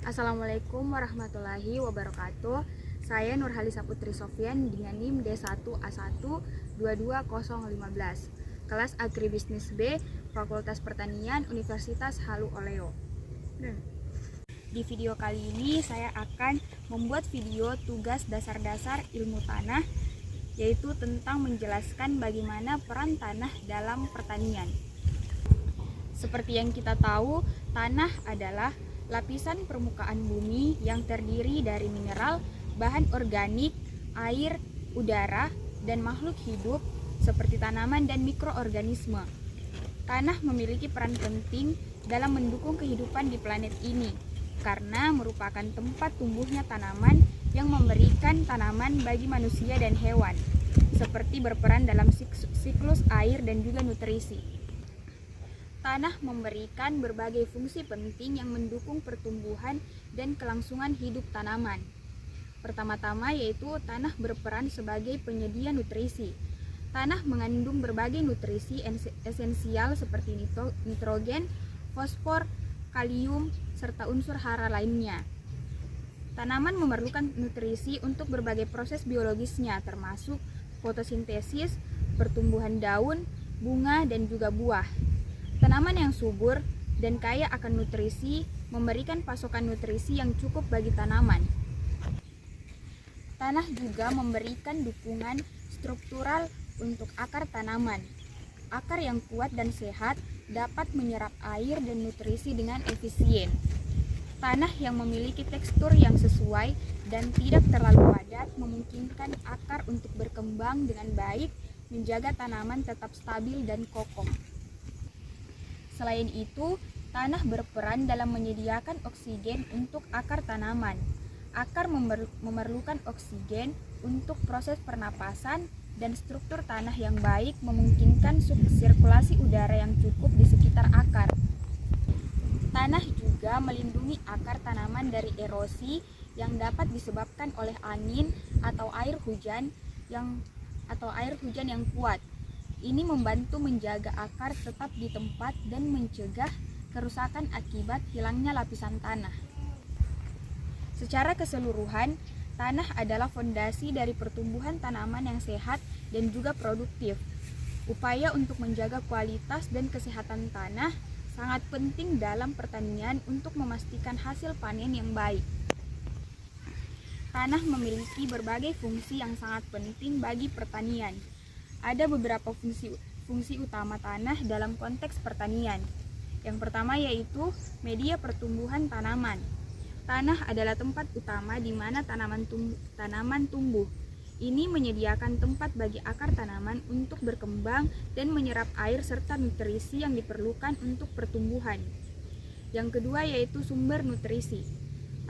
Assalamualaikum warahmatullahi wabarakatuh. Saya Nurhalisa Putri Sofyan dengan NIM D1A1 22015, kelas Agribisnis B, Fakultas Pertanian, Universitas Halu Oleo. Di video kali ini saya akan membuat video tugas dasar-dasar ilmu tanah, yaitu tentang menjelaskan bagaimana peran tanah dalam pertanian. Seperti yang kita tahu, tanah adalah lapisan permukaan bumi yang terdiri dari mineral, bahan organik, air, udara, dan makhluk hidup seperti tanaman dan mikroorganisme. Tanah memiliki peran penting dalam mendukung kehidupan di planet ini karena merupakan tempat tumbuhnya tanaman yang memberikan tanaman bagi manusia dan hewan, seperti berperan dalam siklus air dan juga nutrisi. Tanah memberikan berbagai fungsi penting yang mendukung pertumbuhan dan kelangsungan hidup tanaman. Pertama-tama yaitu tanah berperan sebagai penyedia nutrisi. Tanah mengandung berbagai nutrisi esensial seperti nitrogen, fosfor, kalium, serta unsur hara lainnya. Tanaman memerlukan nutrisi untuk berbagai proses biologisnya termasuk fotosintesis, pertumbuhan daun, bunga, dan juga buah. Tanaman yang subur dan kaya akan nutrisi memberikan pasokan nutrisi yang cukup bagi tanaman. Tanah juga memberikan dukungan struktural untuk akar tanaman. Akar yang kuat dan sehat dapat menyerap air dan nutrisi dengan efisien. Tanah yang memiliki tekstur yang sesuai dan tidak terlalu padat memungkinkan akar untuk berkembang dengan baik, menjaga tanaman tetap stabil dan kokoh. Selain itu, tanah berperan dalam menyediakan oksigen untuk akar tanaman. Akar memerlukan oksigen untuk proses pernapasan dan struktur tanah yang baik memungkinkan sirkulasi udara yang cukup di sekitar akar. Tanah juga melindungi akar tanaman dari erosi yang dapat disebabkan oleh angin atau air hujan yang kuat. Ini membantu menjaga akar tetap di tempat dan mencegah kerusakan akibat hilangnya lapisan tanah. Secara keseluruhan, tanah adalah fondasi dari pertumbuhan tanaman yang sehat dan juga produktif. Upaya untuk menjaga kualitas dan kesehatan tanah sangat penting dalam pertanian untuk memastikan hasil panen yang baik. Tanah memiliki berbagai fungsi yang sangat penting bagi pertanian. Ada beberapa fungsi utama tanah dalam konteks pertanian. Yang pertama yaitu media pertumbuhan tanaman. Tanah adalah tempat utama di mana tanaman tumbuh. Ini menyediakan tempat bagi akar tanaman untuk berkembang dan menyerap air serta nutrisi yang diperlukan untuk pertumbuhan. Yang kedua yaitu sumber nutrisi.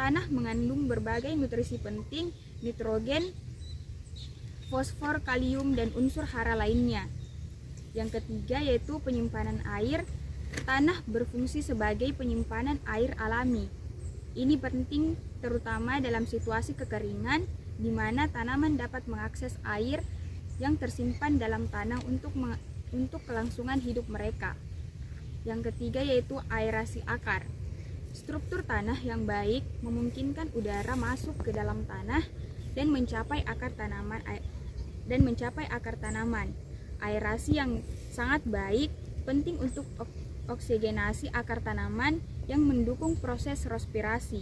Tanah mengandung berbagai nutrisi penting, nitrogen, fosfor, kalium, dan unsur hara lainnya. Yang ketiga yaitu penyimpanan air. Tanah berfungsi sebagai penyimpanan air alami. Ini penting terutama dalam situasi kekeringan di mana tanaman dapat mengakses air yang tersimpan dalam tanah untuk kelangsungan hidup mereka. Yang ketiga yaitu aerasi akar. Struktur tanah yang baik memungkinkan udara masuk ke dalam tanah dan mencapai akar tanaman. Aerasi yang sangat baik penting untuk oksigenasi akar tanaman yang mendukung proses respirasi.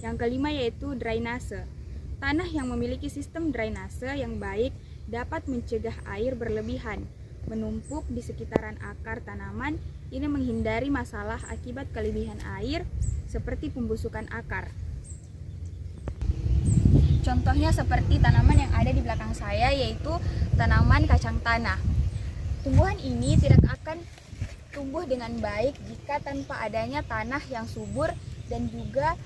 Yang kelima yaitu drainase. Tanah yang memiliki sistem drainase yang baik dapat mencegah air berlebihan menumpuk di sekitaran akar tanaman. Ini menghindari masalah akibat kelebihan air seperti pembusukan akar. Contohnya seperti tanaman yang ada di belakang saya yaitu tanaman kacang tanah. Tumbuhan ini tidak akan tumbuh dengan baik jika tanpa adanya tanah yang subur dan juga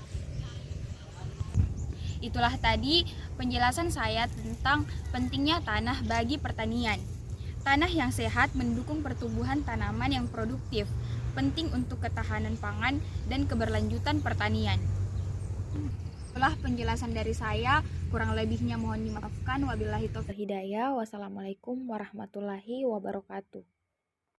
itulah tadi penjelasan saya tentang pentingnya tanah bagi pertanian. Tanah yang sehat mendukung pertumbuhan tanaman yang produktif, penting untuk ketahanan pangan dan keberlanjutan pertanian. Itulah penjelasan dari saya, kurang lebihnya mohon dimaafkan. Wabillahi taufiq wal hidayah. Wassalamualaikum warahmatullahi wabarakatuh.